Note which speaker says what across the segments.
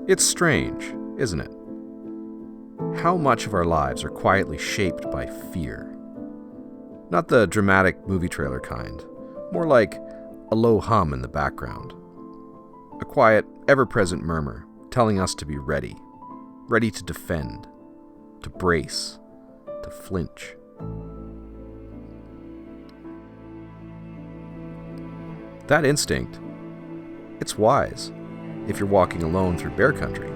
Speaker 1: It's strange, isn't it? How much of our lives are quietly shaped by fear? Not the dramatic movie trailer kind, more like a low hum in the background. A quiet, ever-present murmur telling us to be ready to defend, to brace, to flinch. That instinct, it's wise if you're walking alone through bear country.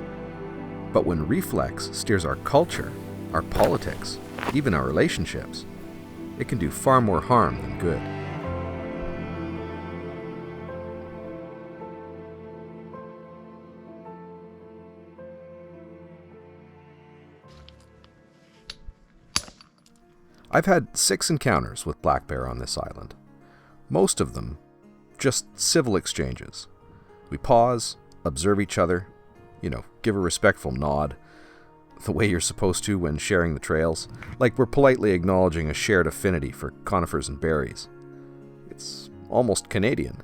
Speaker 1: But when reflex steers our culture, our politics, even our relationships, it can do far more harm than good. I've had 6 encounters with black bear on this island. Most of them just civil exchanges. We pause, observe each other, give a respectful nod, the way you're supposed to when sharing the trails, like we're politely acknowledging a shared affinity for conifers and berries. It's almost Canadian.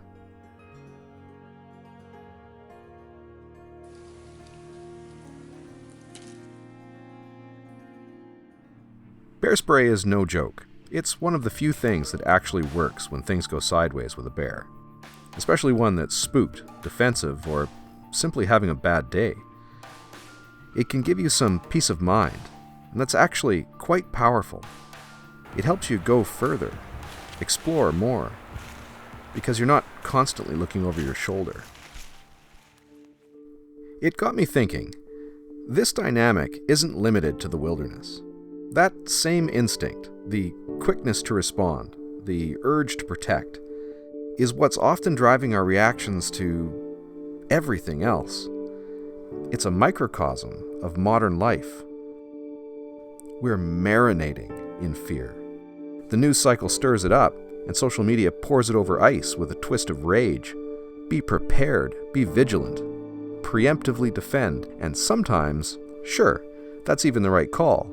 Speaker 1: Bear spray is no joke. It's one of the few things that actually works when things go sideways with a bear, especially one that's spooked, defensive, or simply having a bad day. It can give you some peace of mind, and that's actually quite powerful. It helps you go further, explore more, because you're not constantly looking over your shoulder. It got me thinking, this dynamic isn't limited to the wilderness. That same instinct, the quickness to respond, the urge to protect, is what's often driving our reactions to everything else. It's a microcosm of modern life. We're marinating in fear. The news cycle stirs it up, and social media pours it over ice with a twist of rage. Be prepared, be vigilant, preemptively defend, and sometimes, sure, that's even the right call.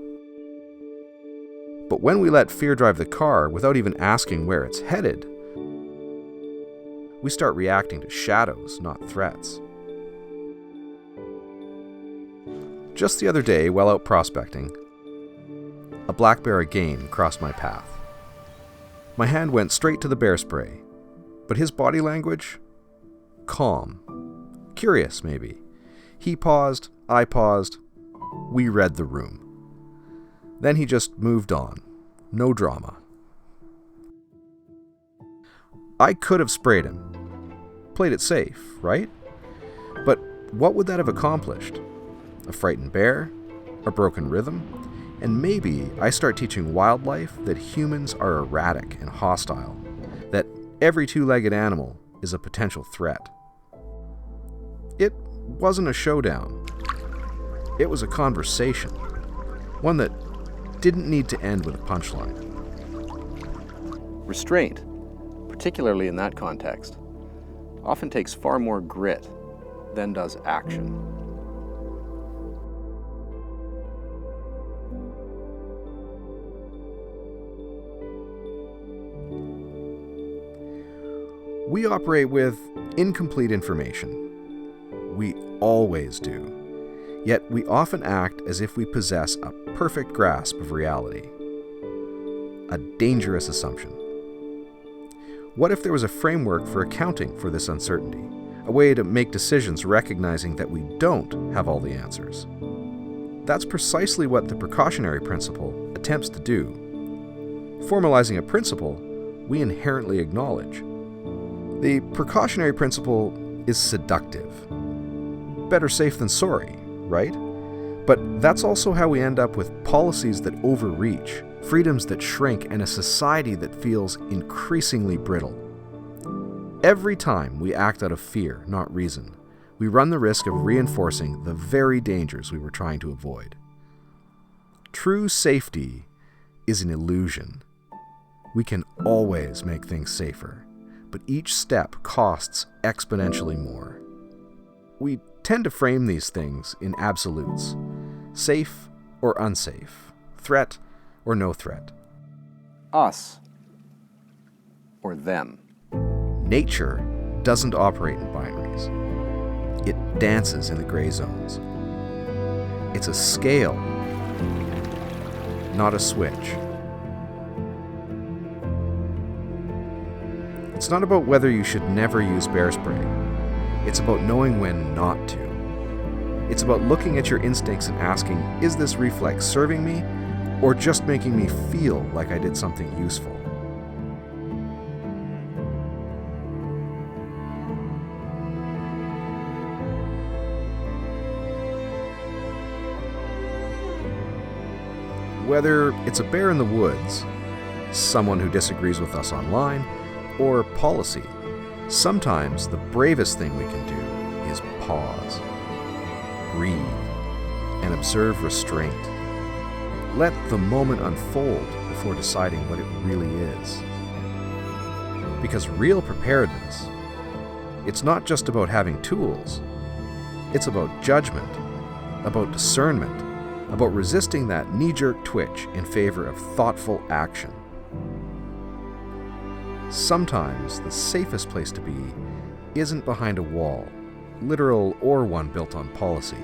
Speaker 1: But when we let fear drive the car without even asking where it's headed, we start reacting to shadows, not threats. Just the other day, while out prospecting, a black bear again crossed my path. My hand went straight to the bear spray, but his body language? Calm. Curious, maybe. He paused, I paused. We read the room. Then he just moved on. No drama. I could have sprayed him. Played it safe, right? But what would that have accomplished? A frightened bear? A broken rhythm? And maybe I start teaching wildlife that humans are erratic and hostile, that every 2-legged animal is a potential threat. It wasn't a showdown. It was a conversation, one that didn't need to end with a punchline.
Speaker 2: Restraint, particularly in that context, often takes far more grit than does action.
Speaker 1: We operate with incomplete information. We always do. Yet we often act as if we possess a perfect grasp of reality. A dangerous assumption. What if there was a framework for accounting for this uncertainty? A way to make decisions recognizing that we don't have all the answers? That's precisely what the precautionary principle attempts to do. Formalizing a principle we inherently acknowledge. The precautionary principle is seductive. Better safe than sorry, right? But that's also how we end up with policies that overreach, freedoms that shrink, and a society that feels increasingly brittle. Every time we act out of fear, not reason, we run the risk of reinforcing the very dangers we were trying to avoid. True safety is an illusion. We can always make things safer, but each step costs exponentially more. We tend to frame these things in absolutes. Safe or unsafe. Threat or no threat.
Speaker 2: Us or them.
Speaker 1: Nature doesn't operate in binaries. It dances in the gray zones. It's a scale, not a switch. It's not about whether you should never use bear spray. It's about knowing when not to. It's about looking at your instincts and asking, is this reflex serving me or just making me feel like I did something useful? Whether it's a bear in the woods, someone who disagrees with us online, or policy, sometimes the bravest thing we can do is pause, breathe, and observe restraint. Let the moment unfold before deciding what it really is. Because real preparedness, it's not just about having tools. It's about judgment, about discernment, about resisting that knee-jerk twitch in favor of thoughtful action. Sometimes the safest place to be isn't behind a wall, literal or one built on policy.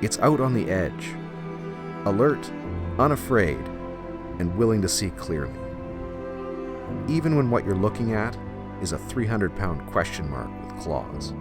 Speaker 1: It's out on the edge, alert, unafraid, and willing to see clearly. Even when what you're looking at is a 300-pound question mark with claws.